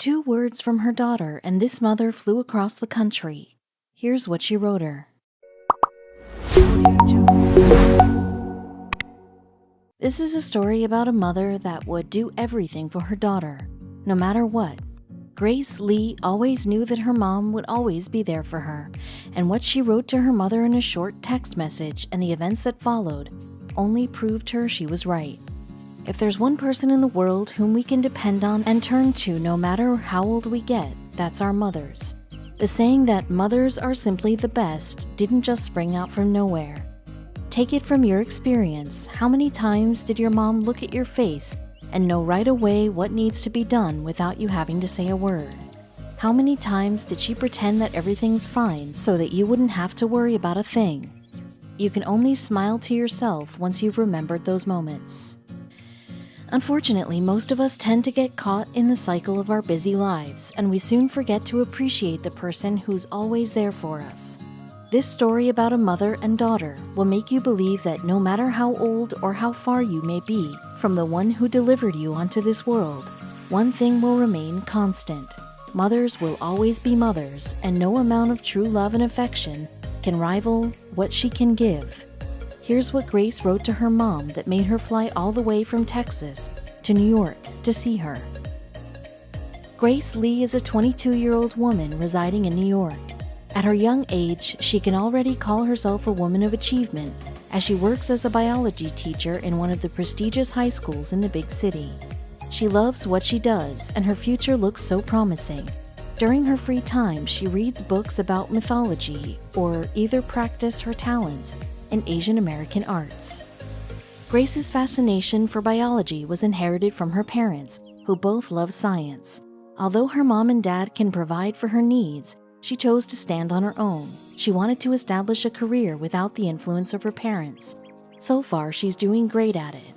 2 words from her daughter, and this mother flew across the country. Here's what she wrote her. This is a story about a mother that would do everything for her daughter, no matter what. Grace Lee always knew that her mom would always be there for her, and what she wrote to her mother in a short text message and the events that followed only proved her she was right. If there's one person in the world whom we can depend on and turn to no matter how old we get, that's our mothers. The saying that mothers are simply the best didn't just spring out from nowhere. Take it from your experience. How many times did your mom look at your face and know right away what needs to be done without you having to say a word? How many times did she pretend that everything's fine so that you wouldn't have to worry about a thing? You can only smile to yourself once you've remembered those moments. Unfortunately, most of us tend to get caught in the cycle of our busy lives, and we soon forget to appreciate the person who's always there for us. This story about a mother and daughter will make you believe that no matter how old or how far you may be from the one who delivered you onto this world, one thing will remain constant. Mothers will always be mothers, and no amount of true love and affection can rival what she can give. Here's what Grace wrote to her mom that made her fly all the way from Texas to New York to see her. Grace Lee is a 22-year-old woman residing in New York. At her young age, she can already call herself a woman of achievement as she works as a biology teacher in one of the prestigious high schools in the big city. She loves what she does, and her future looks so promising. During her free time, she reads books about mythology or either practice her talents in Asian American arts. Grace's fascination for biology was inherited from her parents, who both love science. Although her mom and dad can provide for her needs, she chose to stand on her own. She wanted to establish a career without the influence of her parents. So far, she's doing great at it.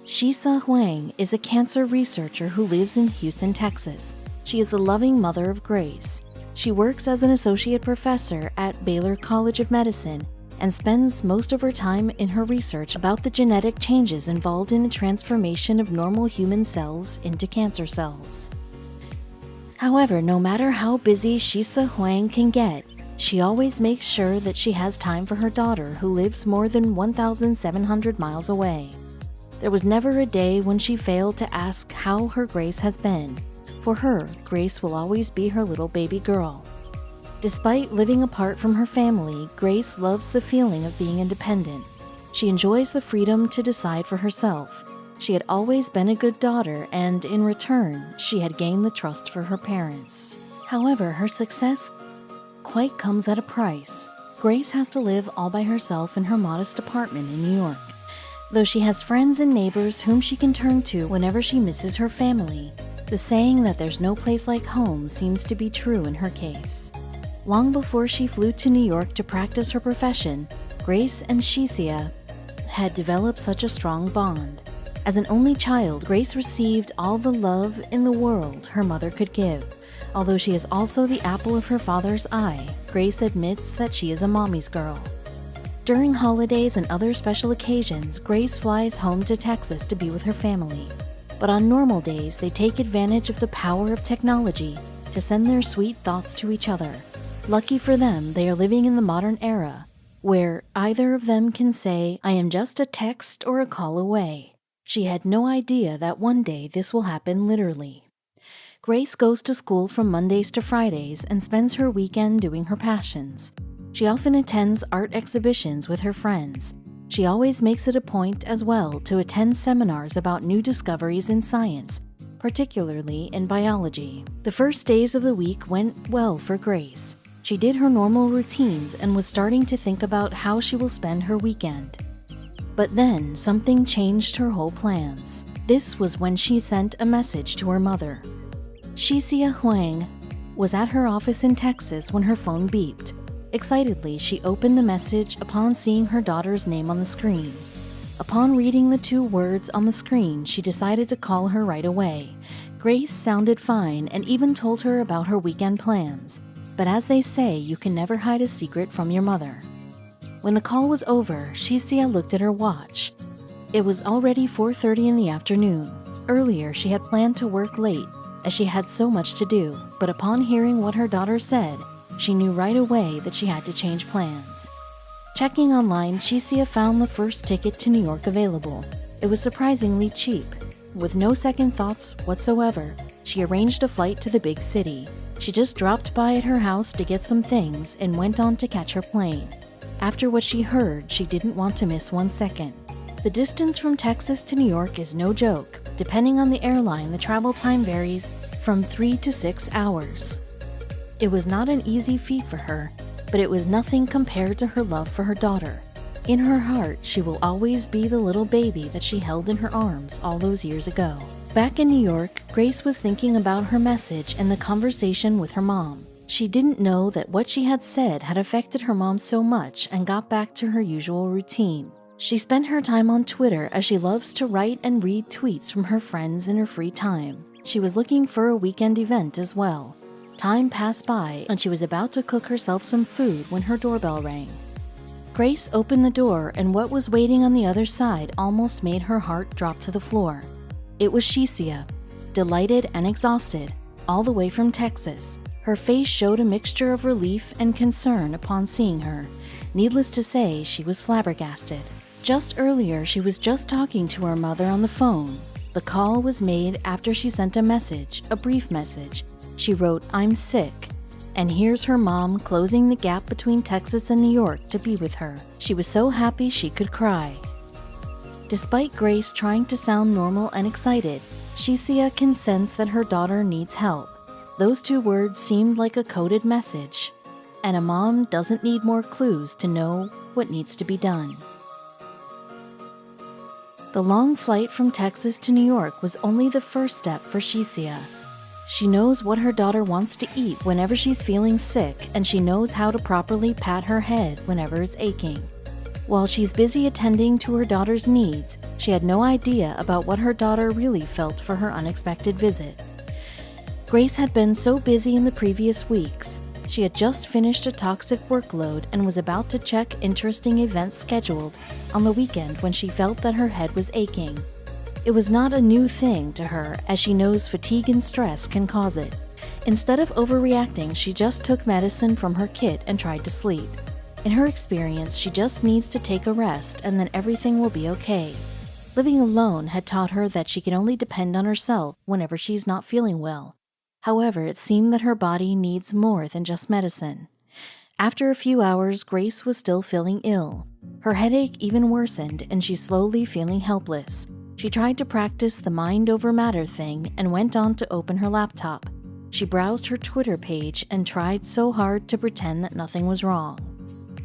Shisa Huang is a cancer researcher who lives in Houston, Texas. She is the loving mother of Grace. She works as an associate professor at Baylor College of Medicine and spends most of her time in her research about the genetic changes involved in the transformation of normal human cells into cancer cells. However, no matter how busy Shisa Huang can get, she always makes sure that she has time for her daughter who lives more than 1,700 miles away. There was never a day when she failed to ask how her Grace has been. For her, Grace will always be her little baby girl. Despite living apart from her family, Grace loves the feeling of being independent. She enjoys the freedom to decide for herself. She had always been a good daughter, and in return, she had gained the trust for her parents. However, her success quite comes at a price. Grace has to live all by herself in her modest apartment in New York. Though she has friends and neighbors whom she can turn to whenever she misses her family, the saying that there's no place like home seems to be true in her case. Long before she flew to New York to practice her profession, Grace and Shisia had developed such a strong bond. As an only child, Grace received all the love in the world her mother could give. Although she is also the apple of her father's eye, Grace admits that she is a mommy's girl. During holidays and other special occasions, Grace flies home to Texas to be with her family. But on normal days, they take advantage of the power of technology to send their sweet thoughts to each other. Lucky for them, they are living in the modern era, where either of them can say, "I am just a text or a call away." She had no idea that one day this will happen literally. Grace goes to school from Mondays to Fridays and spends her weekend doing her passions. She often attends art exhibitions with her friends. She always makes it a point as well to attend seminars about new discoveries in science, particularly in biology. The first days of the week went well for Grace. She did her normal routines and was starting to think about how she will spend her weekend. But then, something changed her whole plans. This was when she sent a message to her mother. Shisia Huang was at her office in Texas when her phone beeped. Excitedly, she opened the message upon seeing her daughter's name on the screen. Upon reading the 2 words on the screen, she decided to call her right away. Grace sounded fine and even told her about her weekend plans. But as they say, you can never hide a secret from your mother. When the call was over, Shisia looked at her watch. It was already 4:30 in the afternoon. Earlier, she had planned to work late, as she had so much to do, but upon hearing what her daughter said, she knew right away that she had to change plans. Checking online, Chicia found the first ticket to New York available. It was surprisingly cheap. With no second thoughts whatsoever, she arranged a flight to the big city. She just dropped by at her house to get some things and went on to catch her plane. After what she heard, she didn't want to miss 1 second. The distance from Texas to New York is no joke. Depending on the airline, the travel time varies from 3 to 6 hours. It was not an easy feat for her, but it was nothing compared to her love for her daughter. In her heart, she will always be the little baby that she held in her arms all those years ago. Back in New York, Grace was thinking about her message and the conversation with her mom. She didn't know that what she had said had affected her mom so much and got back to her usual routine. She spent her time on Twitter as she loves to write and read tweets from her friends in her free time. She was looking for a weekend event as well. Time passed by and she was about to cook herself some food when her doorbell rang. Grace opened the door, and what was waiting on the other side almost made her heart drop to the floor. It was Chicia, delighted and exhausted, all the way from Texas. Her face showed a mixture of relief and concern upon seeing her. Needless to say, she was flabbergasted. Just earlier, she was just talking to her mother on the phone. The call was made after she sent a message, a brief message. She wrote, "I'm sick." And here's her mom closing the gap between Texas and New York to be with her. She was so happy she could cry. Despite Grace trying to sound normal and excited, Chicia can sense that her daughter needs help. Those 2 words seemed like a coded message, and a mom doesn't need more clues to know what needs to be done. The long flight from Texas to New York was only the first step for Chicia. She knows what her daughter wants to eat whenever she's feeling sick, and she knows how to properly pat her head whenever it's aching. While she's busy attending to her daughter's needs, she had no idea about what her daughter really felt for her unexpected visit. Grace had been so busy in the previous weeks. She had just finished a toxic workload and was about to check interesting events scheduled on the weekend when she felt that her head was aching. It was not a new thing to her, as she knows fatigue and stress can cause it. Instead of overreacting, she just took medicine from her kit and tried to sleep. In her experience, she just needs to take a rest and then everything will be okay. Living alone had taught her that she can only depend on herself whenever she's not feeling well. However, it seemed that her body needs more than just medicine. After a few hours, Grace was still feeling ill. Her headache even worsened and she's slowly feeling helpless. She tried to practice the mind over matter thing and went on to open her laptop. She browsed her Twitter page and tried so hard to pretend that nothing was wrong.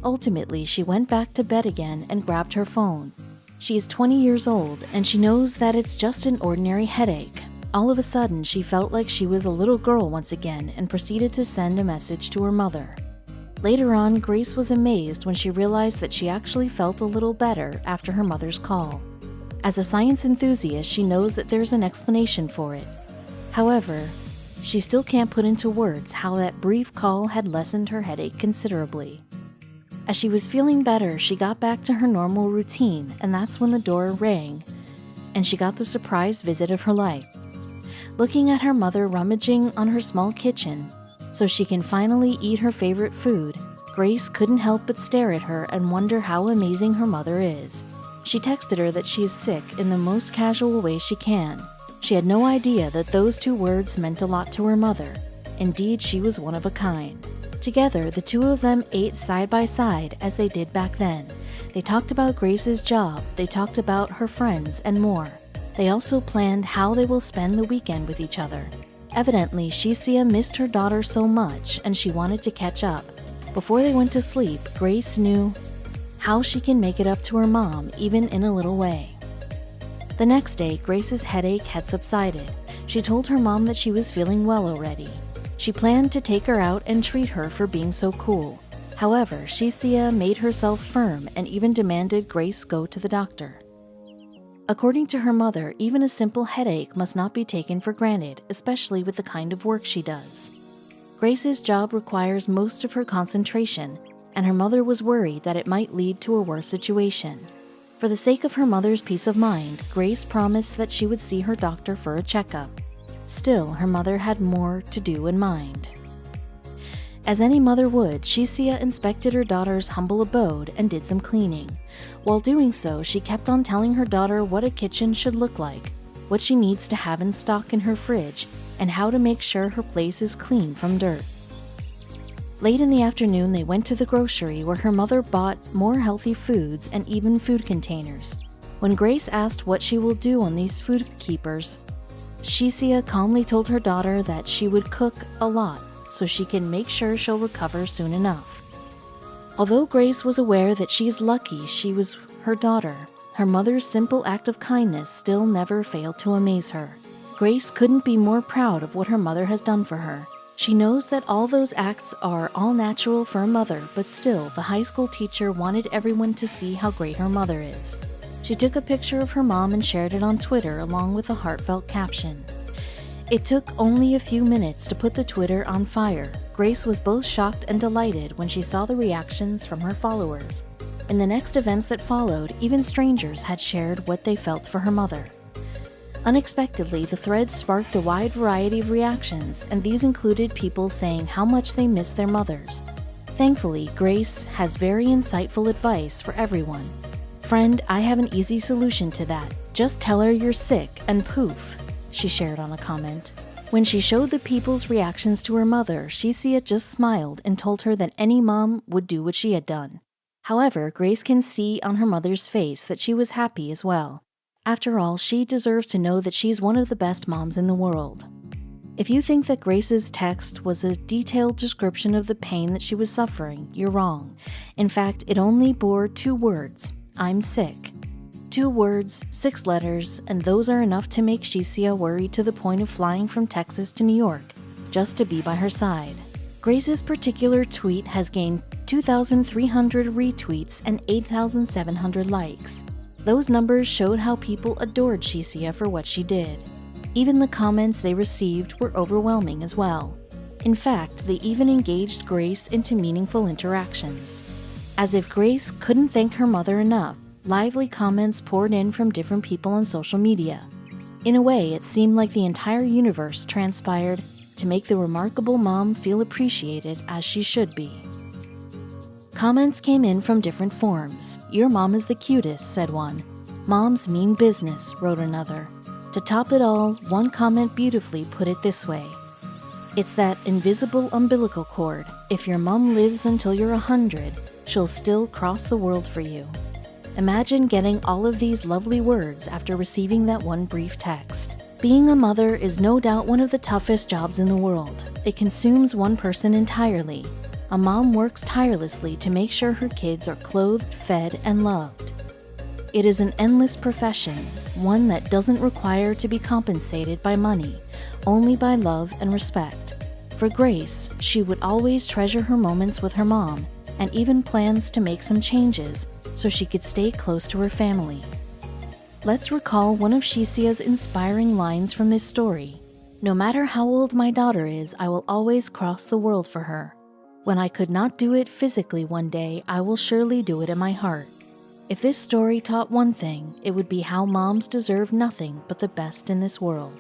Ultimately, she went back to bed again and grabbed her phone. She is 20 years old and she knows that it's just an ordinary headache. All of a sudden, she felt like she was a little girl once again and proceeded to send a message to her mother. Later on, Grace was amazed when she realized that she actually felt a little better after her mother's call. As a science enthusiast, she knows that there's an explanation for it. However, she still can't put into words how that brief call had lessened her headache considerably. As she was feeling better, she got back to her normal routine, and that's when the door rang, and she got the surprise visit of her life. Looking at her mother rummaging on her small kitchen so she can finally eat her favorite food, Grace couldn't help but stare at her and wonder how amazing her mother is. She texted her that she is sick in the most casual way she can. She had no idea that those 2 words meant a lot to her mother. Indeed, she was one of a kind. Together, the 2 of them ate side by side as they did back then. They talked about Grace's job, they talked about her friends, and more. They also planned how they will spend the weekend with each other. Evidently, Chicia missed her daughter so much and she wanted to catch up. Before they went to sleep, Grace knew how she can make it up to her mom, even in a little way. The next day, Grace's headache had subsided. She told her mom that she was feeling well already. She planned to take her out and treat her for being so cool. However, Chicia made herself firm and even demanded Grace go to the doctor. According to her mother, even a simple headache must not be taken for granted, especially with the kind of work she does. Grace's job requires most of her concentration, and her mother was worried that it might lead to a worse situation. For the sake of her mother's peace of mind, Grace promised that she would see her doctor for a checkup. Still, her mother had more to do in mind. As any mother would, Shisia inspected her daughter's humble abode and did some cleaning. While doing so, she kept on telling her daughter what a kitchen should look like, what she needs to have in stock in her fridge, and how to make sure her place is clean from dirt. Late in the afternoon, they went to the grocery where her mother bought more healthy foods and even food containers. When Grace asked what she will do on these food keepers, Shisia calmly told her daughter that she would cook a lot so she can make sure she'll recover soon enough. Although Grace was aware that she's lucky she was her daughter, her mother's simple act of kindness still never failed to amaze her. Grace couldn't be more proud of what her mother has done for her. She knows that all those acts are all natural for a mother, but still, the high school teacher wanted everyone to see how great her mother is. She took a picture of her mom and shared it on Twitter along with a heartfelt caption. It took only a few minutes to put the Twitter on fire. Grace was both shocked and delighted when she saw the reactions from her followers. In the next events that followed, even strangers had shared what they felt for her mother. Unexpectedly, the thread sparked a wide variety of reactions, and these included people saying how much they miss their mothers. Thankfully, Grace has very insightful advice for everyone. "Friend, I have an easy solution to that. Just tell her you're sick and poof," she shared on a comment. When she showed the people's reactions to her mother, Shisia just smiled and told her that any mom would do what she had done. However, Grace can see on her mother's face that she was happy as well. After all, she deserves to know that she's one of the best moms in the world. If you think that Grace's text was a detailed description of the pain that she was suffering, you're wrong. In fact, it only bore 2 words: "I'm sick." 2 words, 6 letters, and those are enough to make Shisia worry to the point of flying from Texas to New York, just to be by her side. Grace's particular tweet has gained 2,300 retweets and 8,700 likes. Those numbers showed how people adored Shisia for what she did. Even the comments they received were overwhelming as well. In fact, they even engaged Grace into meaningful interactions. As if Grace couldn't thank her mother enough, lively comments poured in from different people on social media. In a way, it seemed like the entire universe transpired to make the remarkable mom feel appreciated as she should be. Comments came in from different forms. "Your mom is the cutest," said one. "Moms mean business," wrote another. To top it all, one comment beautifully put it this way: "It's that invisible umbilical cord. If your mom lives until you're 100, she'll still cross the world for you." Imagine getting all of these lovely words after receiving that one brief text. Being a mother is no doubt one of the toughest jobs in the world. It consumes one person entirely. A mom works tirelessly to make sure her kids are clothed, fed, and loved. It is an endless profession, one that doesn't require to be compensated by money, only by love and respect. For Grace, she would always treasure her moments with her mom, and even plans to make some changes so she could stay close to her family. Let's recall one of Shisia's inspiring lines from this story. "No matter how old my daughter is, I will always cross the world for her. When I could not do it physically one day, I will surely do it in my heart." If this story taught one thing, it would be how moms deserve nothing but the best in this world.